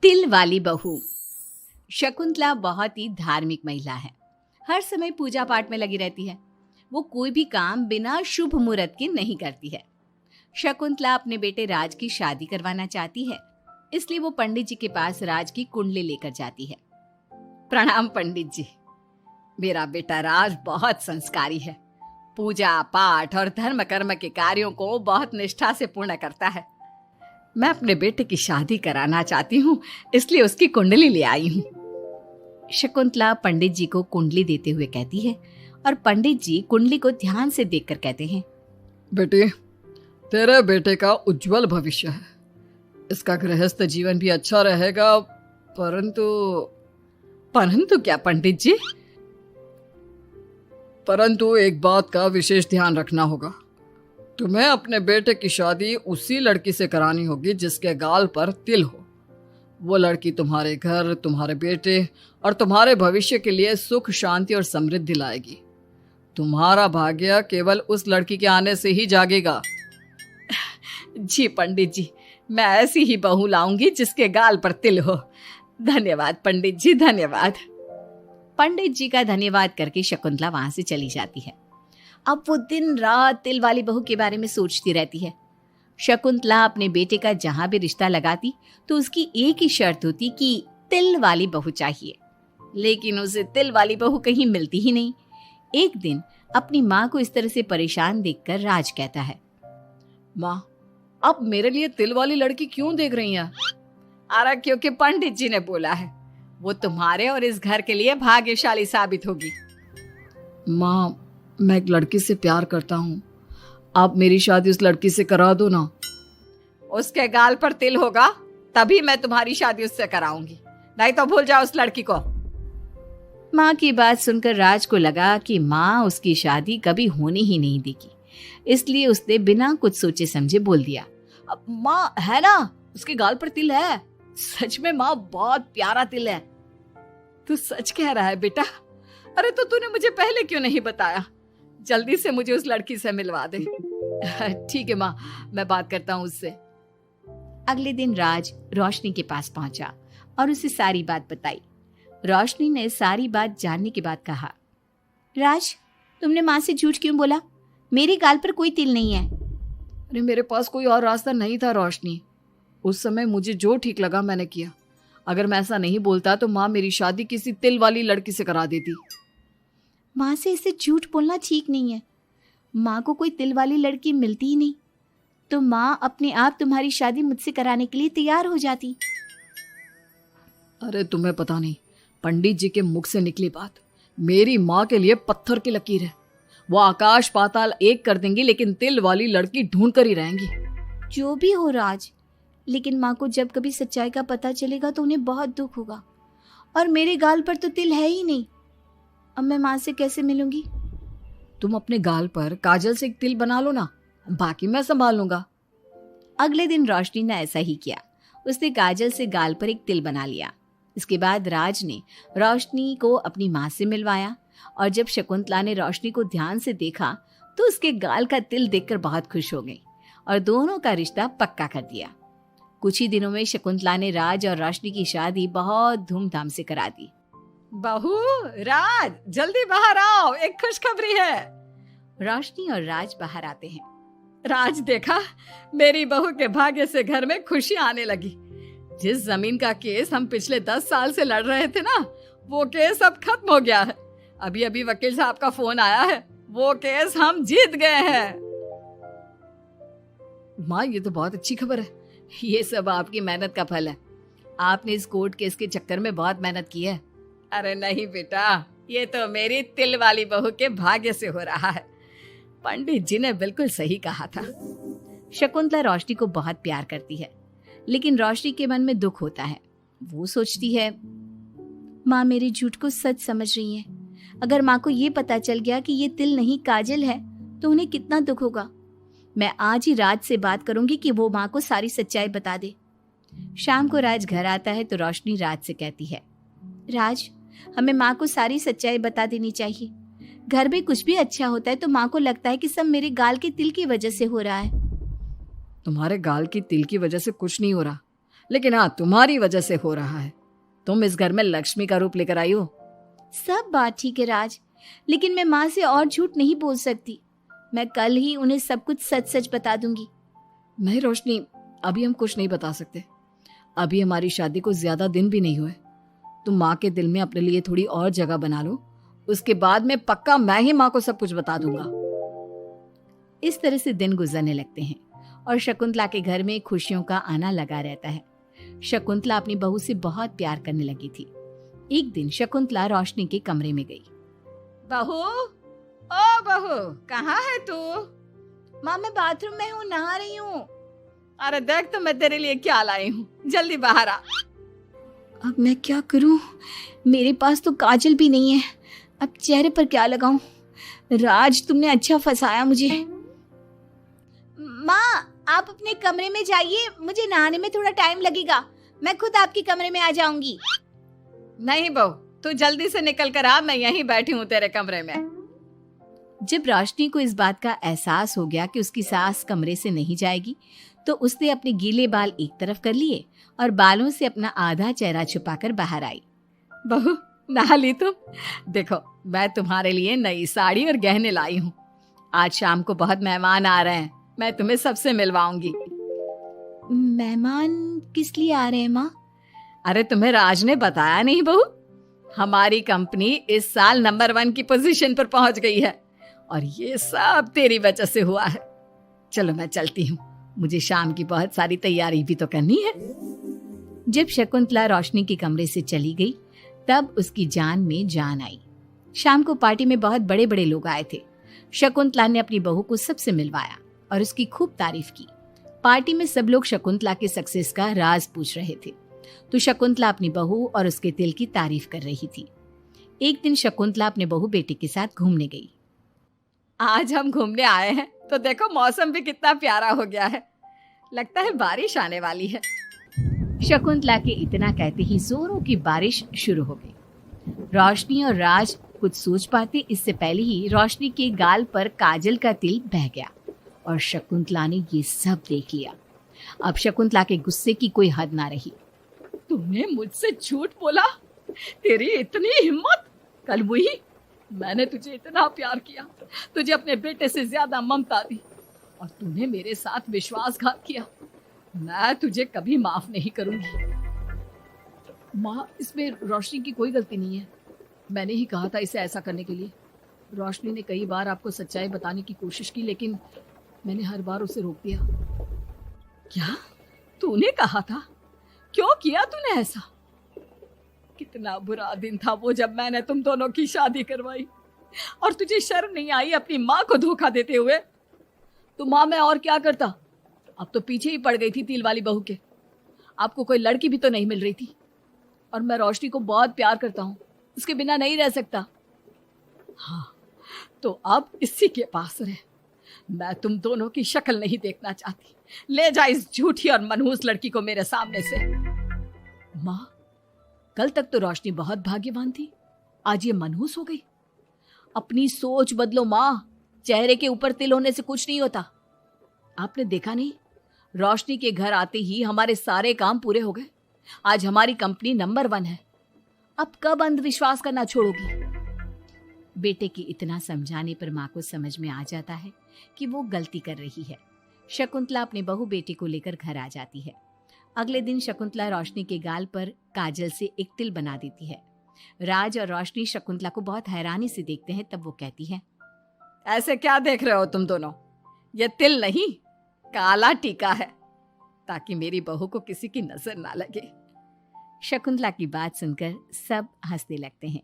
तिल वाली बहू। शकुंतला बहुत ही धार्मिक महिला है। हर समय पूजा पाठ में लगी रहती है। वो कोई भी काम बिना शुभ मुहूर्त के नहीं करती है। शकुंतला अपने बेटे राज की शादी करवाना चाहती है, इसलिए वो पंडित जी के पास राज की कुंडली लेकर जाती है। प्रणाम पंडित जी, मेरा बेटा राज बहुत संस्कारी है। पूजा पाठ और धर्म कर्म के कार्यों को बहुत निष्ठा से पूर्ण करता है। मैं अपने बेटे की शादी कराना चाहती हूँ, इसलिए उसकी कुंडली ले आई हूँ। शकुंतला पंडित जी को कुंडली देते हुए कहती है और पंडित जी कुंडली को ध्यान से देखकर कहते हैं, बेटे, तेरे बेटे का उज्जवल भविष्य है। इसका गृहस्थ जीवन भी अच्छा रहेगा, परंतु क्या पंडित जी? परंतु एक बात का विशेष ध्यान रखना होगा। तुम्हें अपने बेटे की शादी उसी लड़की से करानी होगी जिसके गाल पर तिल हो। वो लड़की तुम्हारे घर, तुम्हारे बेटे और तुम्हारे भविष्य के लिए सुख, शांति और समृद्धि लाएगी। तुम्हारा भाग्य केवल उस लड़की के आने से ही जागेगा। जी पंडित जी, मैं ऐसी ही बहू लाऊंगी जिसके गाल पर तिल हो। धन्यवाद पंडित जी, धन्यवाद। पंडित जी का धन्यवाद करके शकुंतला वहां से चली जाती है। अब वो दिन रात तिल वाली बहू के बारे में सोचती रहती है। शकुंतला अपने बेटे का जहां भी रिश्ता लगाती तो उसकी एक ही शर्त होती कि तिल वाली बहू चाहिए, लेकिन उसे तिल वाली बहू कहीं मिलती ही नहीं। एक दिन अपनी माँ को इस तरह से परेशान देखकर राज कहता है, माँ, आप मेरे लिए तिल वाली लड़की क्यों देख रही हैं? अरे क्योंकि पंडित जी ने बोला है, वो तुम्हारे और इस घर के लिए भाग्यशाली साबित होगी। माँ, मैं एक लड़की से प्यार करता हूँ। आप मेरी शादी उस लड़की से करा दो ना। उसके गाल पर तिल होगा तभी मैं तुम्हारी शादी उससे कराऊंगी, नहीं तो भूल जाओ उस लड़की को। माँ की बात सुनकर राज को लगा कि माँ उसकी शादी कभी होने ही नहीं देगी, इसलिए उसने बिना कुछ सोचे समझे बोल दिया, अब माँ है ना, उसके गाल पर तिल है। सच में माँ, बहुत प्यारा तिल है। तू सच कह रहा है बेटा? अरे तो तूने मुझे पहले क्यों नहीं बताया? जल्दी से मुझे उस लड़की से मिलवा दे। ठीक है माँ, मैं बात करता हूँ उससे। अगले दिन राज रोशनी के पास पहुंचा और उसे सारी बात बताई। रोशनी ने सारी बात जानने के बाद कहा, राज, तुमने माँ से झूठ क्यों बोला? मेरे गाल पर कोई तिल नहीं है। अरे मेरे पास कोई और रास्ता नहीं था रोशनी। उस समय मुझे जो ठीक लगा मैंने किया। अगर मैं ऐसा नहीं बोलता तो माँ मेरी शादी किसी तिल वाली लड़की से करा देती। माँ से इसे झूठ बोलना ठीक नहीं है। माँ को कोई तिल वाली लड़की मिलती ही नहीं, तो माँ अपने आप तुम्हारी शादी मुझसे कराने के लिए तैयार हो जाती। अरे तुम्हें पता नहीं, पंडित जी के मुख से निकली बात मेरी माँ के लिए पत्थर की लकीर है। वो आकाश पाताल एक कर देंगी, लेकिन तिल वाली लड़की ढूंढ कर ही रहेंगी। जो भी हो राज, लेकिन माँ को जब कभी सच्चाई का पता चलेगा तो उन्हें बहुत दुख होगा। और मेरे गाल पर तो तिल है ही नहीं, अब मैं माँ से कैसे मिलूंगी? तुम अपने गाल पर काजल से एक तिल बना लो ना, बाकी मैं संभाल लूंगा। अगले दिन रोशनी ने ऐसा ही किया। उसने काजल से गाल पर एक तिल बना लिया। इसके बाद राज ने रोशनी को अपनी माँ से मिलवाया, और जब शकुंतला ने रोशनी को ध्यान से देखा तो उसके गाल का तिल देखकर बहुत खुश हो गई और दोनों का रिश्ता पक्का कर दिया। कुछ ही दिनों में शकुंतला ने राज और रोशनी की शादी बहुत धूमधाम से करा दी। बहू, राज, जल्दी बाहर आओ, एक खुशखबरी है। रोशनी और राज बाहर आते हैं। राज, देखा, मेरी बहू के भाग्य से घर में खुशी आने लगी। जिस जमीन का केस हम पिछले 10 साल से लड़ रहे थे ना, वो केस अब खत्म हो गया है। अभी अभी वकील साहब का फोन आया है, वो केस हम जीत गए हैं। माँ, ये तो बहुत अच्छी खबर है। ये सब आपकी मेहनत का फल है। आपने इस कोर्ट केस के चक्कर में बहुत मेहनत की है। अरे नहीं बेटा, ये तो मेरी तिल वाली बहू के भाग्य से हो रहा है। पंडित जी ने बिल्कुल सही कहा था। शकुंतला रोशनी को बहुत प्यार करती है, लेकिन रोशनी के मन में दुख होता है। वो सोचती है, माँ मेरे झूठ को सच समझ रही है। अगर माँ को ये पता चल गया कि ये तिल नहीं काजल है तो उन्हें कितना दुख होगा। मैं आज ही राज से बात करूंगी कि वो माँ को सारी सच्चाई बता दे। शाम को राज घर आता है तो रोशनी राज से कहती है, राज, हमें माँ को सारी सच्चाई बता देनी चाहिए। घर में कुछ भी अच्छा होता है तो माँ को लगता है कि सब मेरे गाल के तिल की वजह से हो रहा है। तुम्हारे गाल की तिल की वजह से कुछ नहीं हो रहा। लेकिन हाँ, तुम्हारी वजह से हो रहा है। तुम इस घर में लक्ष्मी का रूप लेकर आई हो। सब बात ठीक है राज, लेकिन मैं माँ से और झूठ नहीं बोल सकती। मैं कल ही उन्हें सब कुछ सच सच बता दूंगी। नहीं रोशनी, अभी हम कुछ नहीं बता सकते। अभी हमारी शादी को ज्यादा दिन भी नहीं हुए। तुम माँ के दिल में अपने लिए थोड़ी और जगह बना लो, उसके बाद में पक्का मैं ही माँ को सब कुछ बता दूंगा। इस तरह से दिन गुजरने लगते हैं और शकुंतला के घर में खुशियों का आना लगा रहता है। शकुंतला अपनी बहू से बहुत प्यार करने लगी थी। एक दिन शकुंतला रोशनी के कमरे में गई। बहू, ओ बहू, कहाँ है तू? माँ मैं बाथरूम में हूँ, नहा रही हूँ। अरे देख तो मैं तेरे लिए क्या लाई हूँ, जल्दी बाहर आ। अब मैं क्या करूँ? मेरे पास तो काजल भी नहीं है, अब चेहरे पर क्या लगाऊं? राज तुमने अच्छा फंसाया मुझे। माँ आप अपने कमरे में जाइए, मुझे नहाने में थोड़ा टाइम लगेगा। मैं खुद आपके कमरे में आ जाऊंगी। नहीं बहू, तू जल्दी से निकल कर आ, मैं यहीं बैठी हूँ तेरे कमरे में। जब रोशनी को इस बात का एहसास हो गया कि उसकी सास कमरे से नहीं जाएगी, तो उसने अपने गीले बाल एक तरफ कर लिए और बालों से अपना आधा चेहरा छुपाकर बाहर आई। बहू नहा ली तुम? देखो मैं तुम्हारे लिए नई साड़ी और गहने लाई हूँ। आज शाम को बहुत मेहमान आ रहे हैं, मैं तुम्हें सबसे मिलवाऊंगी। मेहमान किस लिए आ रहे हैं माँ? अरे तुम्हें राज ने बताया नहीं बहू? हमारी कंपनी इस साल नंबर 1 की पोजीशन पर पहुंच गई है और ये सब तेरी वजह से हुआ है। चलो मैं चलती हूँ, मुझे शाम की बहुत सारी तैयारी भी तो करनी है। जब शकुंतला रोशनी के कमरे से चली गई, तब उसकी जान में जान आई। शाम को पार्टी में बहुत बड़े बड़े लोग आए थे। शकुंतला ने अपनी बहू को सबसे मिलवाया और उसकी खूब तारीफ की। पार्टी में सब लोग शकुंतला के सक्सेस का राज पूछ रहे थे, तो शकुंतला अपनी बहू और उसके दिल की तारीफ कर रही थी। एक दिन शकुंतला अपने बहू बेटे के साथ घूमने गई। आज हम घूमने आए हैं तो देखो मौसम भी कितना प्यारा हो गया है, लगता है बारिश आने वाली है। शकुंतला के इतना कहते ही जोरों की बारिश शुरू हो गई। रोशनी और राज कुछ सोच पाते इससे पहले ही रोशनी के गाल पर काजल का तिल बह गया और शकुंतला ने ये सब देख लिया। अब शकुंतला के गुस्से की कोई हद ना रही। तुमने मुझसे झूठ बोला? तेरी इतनी हिम्मत? कल वही मैंने तुझे इतना प्यार किया, तुझे अपने बेटे से ज्यादा ममता दी और तूने मेरे साथ विश्वासघात किया। मैं तुझे कभी माफ नहीं करूंगी। माँ, इसमें रोशनी की कोई गलती नहीं है। मैंने ही कहा था इसे ऐसा करने के लिए। रोशनी ने कई बार आपको सच्चाई बताने की कोशिश की, लेकिन मैंने हर बार उसे रोक दिया। क्या तूने कहा था? क्यों किया तूने ऐसा? कितना बुरा दिन था वो जब मैंने तुम दोनों की शादी करवाई और तुझे शर्म नहीं आई अपनी माँ को धोखा देते हुए? तो माँ मैं और क्या करता? अब तो पीछे ही पड़ गई थी तिल वाली बहू के। आपको कोई लड़की भी तो नहीं मिल रही थी और मैं रोशनी को बहुत प्यार करता हूँ, उसके बिना नहीं रह सकता। हाँ, तो अब इसी के पास रह। मैं तुम दोनों की शक्ल नहीं देखना चाहती। ले जा इस झूठी और मनहूस लड़की को मेरे सामने से। माँ, कल तक तो रोशनी बहुत भाग्यवान थी, आज ये मनहूस हो गई। अपनी सोच बदलो माँ, चेहरे के ऊपर तिल होने से कुछ नहीं होता। आपने देखा नहीं, रोशनी के घर आते ही हमारे सारे काम पूरे हो गए। आज हमारी कंपनी नंबर 1 है। अब कब अंधविश्वास करना छोड़ोगी? बेटे के इतना समझाने पर माँ को समझ में आ जाता है कि वो गलती कर रही है। शकुंतला अपने बहू बेटे को लेकर घर आ जाती है। अगले दिन शकुंतला रोशनी के गाल पर काजल से एक तिल बना देती है। राज और रोशनी शकुंतला को बहुत हैरानी से देखते हैं। तब वो कहती है, ऐसे क्या देख रहे हो तुम दोनों? ये तिल नहीं, काला टीका है, ताकि मेरी बहू को किसी की नजर ना लगे। शकुंतला की बात सुनकर सब हंसने लगते हैं।